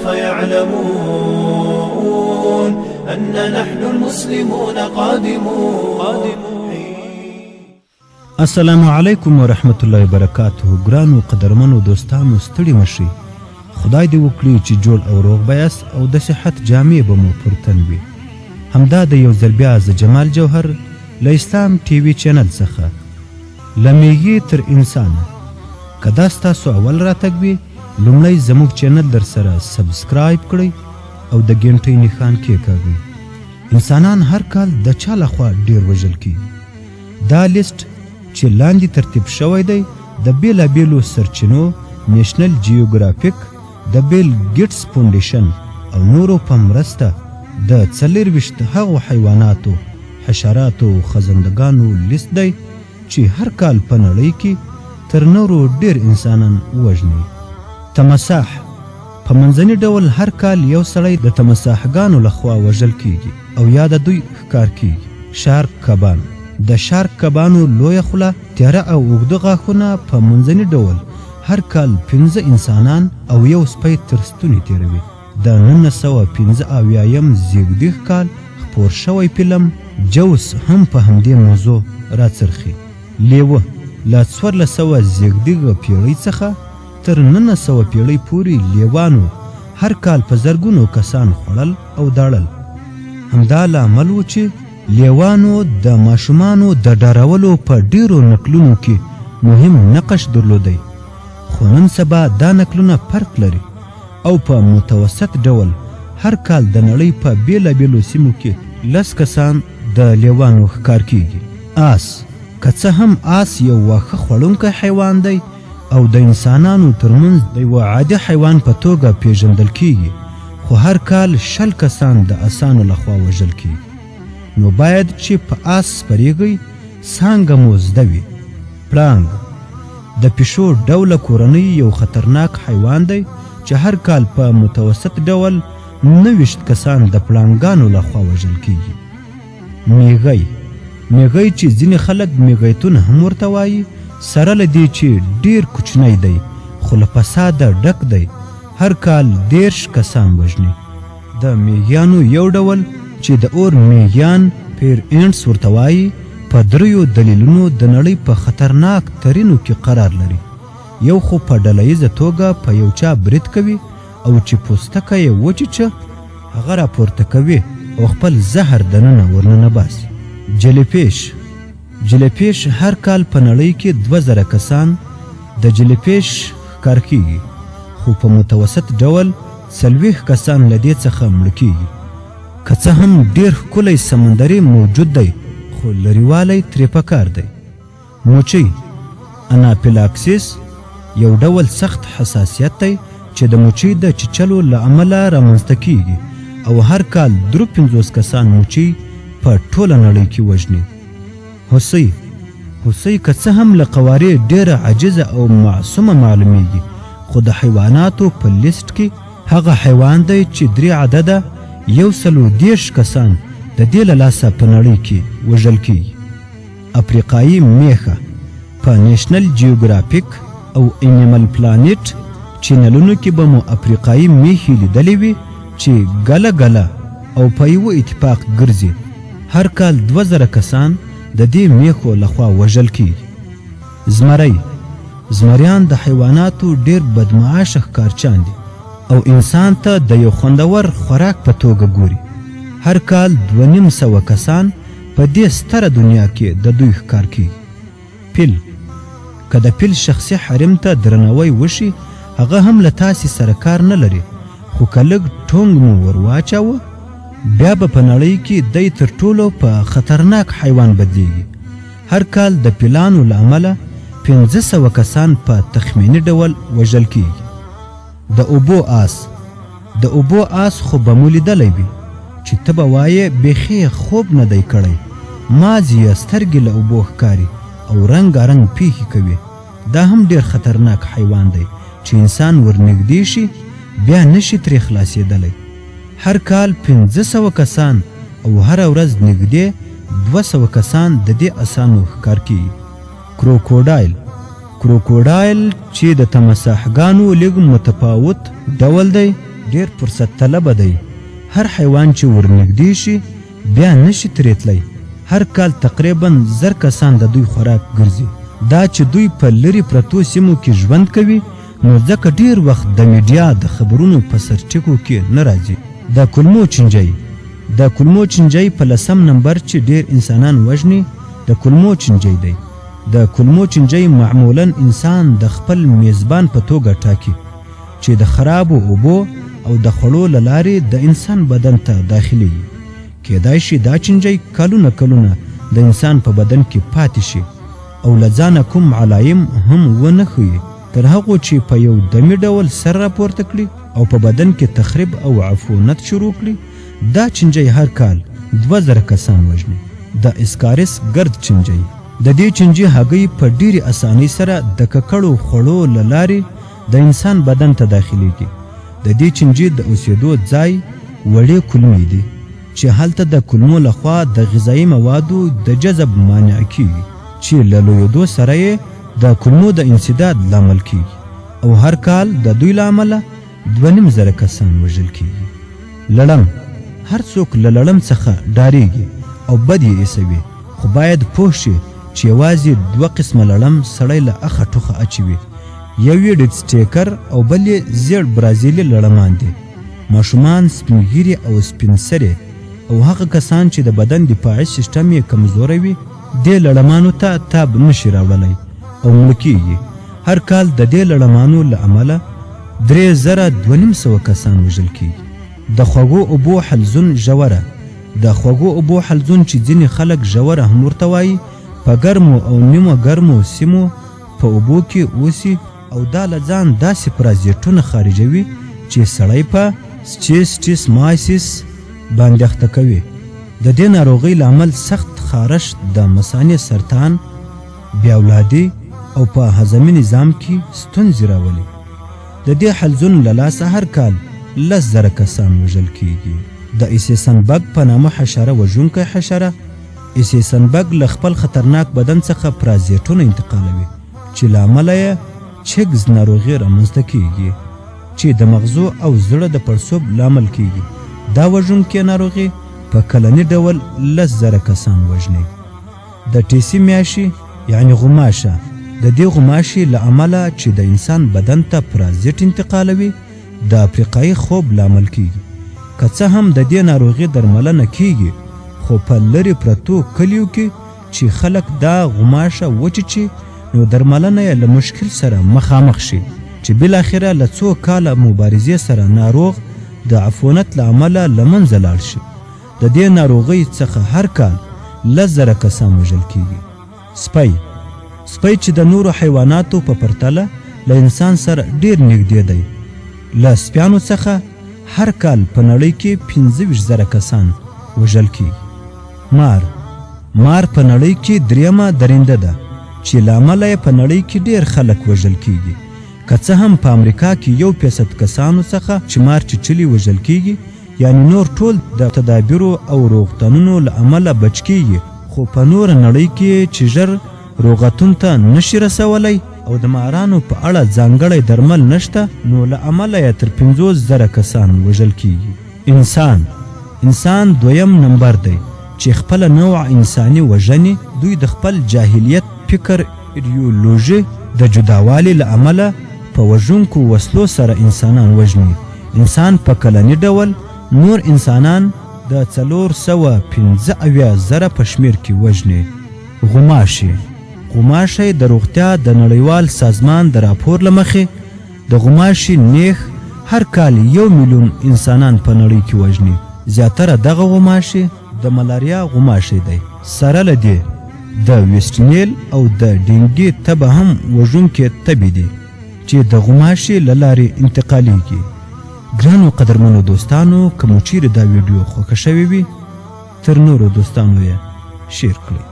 سوف يعلمون أن نحن المسلمون قادمون. السلام علیکم ورحمت الله وبرکاته. ګرانو قدرمنو دوستانو ستړي مشئ. خدای دې وکړي چې جوړ او روغ بیاست او د صحت جامې به مو پر تن وي. همدا د یو ځل بیا ز جمال جوهر له اسلام ټي وي چینل څخه له میږي تر انسانه. که دا ستاسو اول راتګ وي لومړی زموږ چینل در سره سبسکرایب کړئ او د ګنټۍ نښان کېکاږئ. انسانان هر کال د چا لخوا ډیر وژل کیږي. دا لیست چې لاندې ترتیب شوی دی د بیلابیلو سرچینو، نیشنل جیوګرافیک، د بیل ګیټس فاونډیشن او نورو په مرسته د 24 هغو حیواناتو، حشراتو او خزندګانو لیست دی چې هر کال په نړۍ کې تر نورو ډیر انسانان وژني. تمساح په منځني ډول هر کال یو سړی د تمساحګانو لخوا وژل کیږي او یا د دوی ښکار کیږي. شارک کبان د شارک کبانو لویه خوله، تیاره او اوږده غاښونه په منځني ډول هر کال 15 انسانان او یو سپی تر ستوني تیروي. د 1985 زیږدیغ کال خپور شوی فلم جوس هم په همدې موضوع راڅرخي. لیوه له 1400 زیږدیغه پیړۍ څخه تر 1900 پیړۍ پورې لیوانو هر کال په زرګونو کسان خوړل او داړل. همدا لامل و چې لیوانو د ماشومانو د ډارولو په ډیرو نقلونو کې مهم نقش درلودی. خو نن سبا دا نقلونه فرق لري او په متوسط ډول هر کال د نړۍ په بیلابیلو سیمو کې 10 کسان د لیوانو ښکار کیږي. آس که څه هم آس یو واښه خوړونکی حیوان دی او د انسانانو ترمنځ د یو عادي حیوان په توګه پیژندل کیږي، خو هر کال 20 کسان د آسانو لخوا وژل کیږي. نو باید چې په آس سپریږئ څانګه مو زده وي. پړانګ د پیشو ډوله کورنۍ یو خطرناک حیوان دی چې هر کال په متوسط ډول 90 کسان د پړانګانو لخوا وژل کیږي. میږی چې ځینې خلک میږیتون هم ورته وایي، سره له دې چې ډیر کوچنی دی خو له فساده ډک دی، هر کال 30 کسان وژني. د میږیانو یو ډول چې د اور میږیان پیر اینټس ورته وایي په 3 دلیلونو د نړۍ په خطرناک ترینو کې قرار لري. یو خو په ډلهیزه توګه په یو چا برید کوي او چې پوستکه یې وچیچه هغه راپورته کوي او خپل زهر دننه ورننه باسي. جلیپیش هر کال په نړۍ کې 2000 کسان د جلیپیش ښکار کیږي، خو په متوسط ډول 40 کسان له دې څخه مړه کیږي. که څه هم ډیر ښکلی سمندري موجود دی خو لرېوالی ترې پکار دی. موچۍ انافیلاکسیس یو ډول سخت حساسیت دی چې د موچۍ د چیچلو له امله رامنځته کیږي او هر کال 53 کسان موچۍ په ټوله نړۍ کې وژني. هوسۍ که څه هم له قوارې ډیره عاجزه او معصومه معلومیږي، خو د حیواناتو په لیست کې هغه حیوان دی چې 3 عدده 130 کسان د دې له لاسه په نړۍ کې وژل کیږي. افریقایي میخه په نیشنل جیوګرافیک او انیمل پلانټ چینلونو کې به مو افریقایي میخې لیدلې وي چې ګله ګله او په یو اتفاق ګرځي. هر کال 2000 کسان د دې میخو لخوا وژل کیږي. زمریان د حیواناتو ډیر بدمعاشه ښکارچان دي او انسان ته د یو خوندور خوراک په توګه ګوري. هر کال 250 کسان په دې ستره دنیا کې د دوی ښکار کیږي. پیل که د پیل شخصي حریم ته درناوی وشي هغه هم له تاسې سره کار نه لري، خو که لږ ټونګ مو ور واچاوه بیا به په نړۍ کې دی تر ټولو په خطرناک حیوان بدلیږي. هر کال د پیلانو له امله 500 کسان په تخمیني ډول وژل کیږي. د اوبو آس خو به مو لیدلی وي چې ته به وایې بیخي خوب نه دی کړی، مازې یې سترګې له اوبو ښکاري او رنګارنګ پیښې کوي. دا هم ډیر خطرناک حیوان دی چې انسان ورنږدې شي بیا نشي ترې خلاصېدلی. هر کال 500 کسان او هر ورځ نږدې 200 کسان د دې اسانو ښکار کیږي. کروکوډایل چې د تمساحګانو لږ متفاوت ډول دی ډیر فرصت طلبه دی. هر حیوان چې ورنږدې شي بیا نشي ترې تلی. هر کال تقریبا 1000 کسان د دوی خوراک ګرځي. دا چې دوی په لرې پرتو سیمو کې ژوند کوي نو ځکه ډیر وخت د میډیا د خبرونو په سرټکو کې نه راځي. د کلمو چینجی په 10 نمبر چې ډیر انسانان وژني د کلمو چینجی دی. د کلمو چینجی معمولا انسان د خپل میزبان په توګه ټاکي چې د خرابو اوبو او د خوړو له لارې د انسان بدن ته داخلي. کېدای شي دا چینجی کلونه د انسان په بدن کې پاتې شي او له ځانه کوم علایم هم ونه ښیي تر هغو چې په یو دمي ډول سر راپورته کړي او په بدن کې تخریب او عفونت شروع کړي. دا چینجی هر کال 2000 کسان وژني. د اسکارس ګرد چینجی د دې چینجی هګۍ په ډیرې اسانۍ سره د ککړو خوړو له لارې د انسان بدن ته داخليږي. د دې چینجی د اوسېدو ځای وړې کولمې دي چې هلته د کولمو لخوا د غذایي موادو د جذب مانع کیږي چې له لویدو سره یې د کولمو د انسداد لامل کیږي او هر کال د دوی له امله 2500 کسان وژل کیږي. لړم هر څوک له لړم څخه ډاریږي او بد یې ایسوي، خو باید پوه شي چې یوازې 2 قسمه لړم سړی له اخه ټوخه اچوي. یو یې ډیډ سټیکر او بل یې زیړ برازیلي لړمان دي. ماشومان، سپینږیري او سپین سرې او هغه کسان چې د بدن دفاعي سیستم یې کمزوری وي دې لړمانو ته تاب نشي راوړلی او مړه کیږي. هر کال د دې لړمانو له امله 3200 کسان وژل کیږي. د خوږو اوبو حلزون ژوره د خوږو اوبو حلزون چې ځینې خلک ژوره هم ورته وایي په ګرمو او نیمه ګرمو سیمو په اوبو کې اوسي او دا له ځان داسې پرازیټونه خارجوي چې سړی په سټیس مایسیس باندې اخته کوي. د دې ناروغۍ لامل سخت خارش، د مثانې سرطان، بیا اولادي او په هضمي نظام کې ستونزې راولي. د دې حلزون له لاسه هر کال 10,000 کسان وژل کیږي. د ایسیسنبګ په نامه حشره وژونکی حشره ایسیسنبګ له خپل خطرناک بدن څخه پرازیټونه انتقالوي چې له امله یې چیګز ناروغي رامنځته کیږي چې د مغزو او زړه د پړسوب لامل کیږي. دا وژونکې ناروغي په کلني ډول 10,000 کسان وژني. د ټیسی میاشي یعنی غوماشه د دې غوماشي له امله چې د انسان بدن ته پرازیټ انتقالوي د افریقایي خوب لامل کیږي. که څه هم د دې ناروغي درملنه کیږي خو په لرې پرتو کلیو کې چې خلک دا غوماشه وچیچي نو درملنه یې له مشکل سره مخامخ شي چې بالاخره له څو کاله مبارزې سره ناروغ د عفونت له امله له منځه لاړ شي. د دې ناروغۍ څخه هر کال 10,000 کسان وژل کیږي. سپی چې د نورو حیواناتو په پرتله له انسان سره ډیر نږدې دی. له سپیانو څخه هر کال په نړۍ کې 25,000 کسان وژل کیږي. مار په نړۍ کې دریمه درنده ده چې له امله یې په نړۍ کې ډیر خلک وژل کیږي. که څه هم په امریکا کې 1% کسانو څخه چې مار چیچلي وژل کیږي، یعنی نور ټول د تدابیرو او روغتونونو له امله بچ کیږي، خو په نور نړۍ کې چې ژر روغتون ته نشي رسولی او د مارانو په اړه ځانګړی درمل نشته نو له امله یې تر 50,000 کسان وژل کیږي. انسان 2م نمبر دی چې خپل نوع انساني وژنې دوی د خپل جاهلیت فکر ایډیولوژي د جداوالي له امله په وژونکو وسلو سره انسانان وژني. انسان په کلني ډول نور انسانان د 415,000 په شمیر کې وژني. غوماشي د روغتیا د نړیوال سازمان د راپور له مخې د غوماشي نیخ هر کال 1 میلیون انسانان په نړۍ کې وژني. زیاتره دغه غوماشي د ملاریا غوماشي دی. سره له دې د ویسټنیل او د ډینګي تبه هم وژونکې تبې دي چې د غوماشي له لارې انتقالیږي. ګرانو قدرمنو دوستانو، که مو چیرې دا ویډیو خوښه شوې وي تر نورو دوستانو یې شیر کړئ.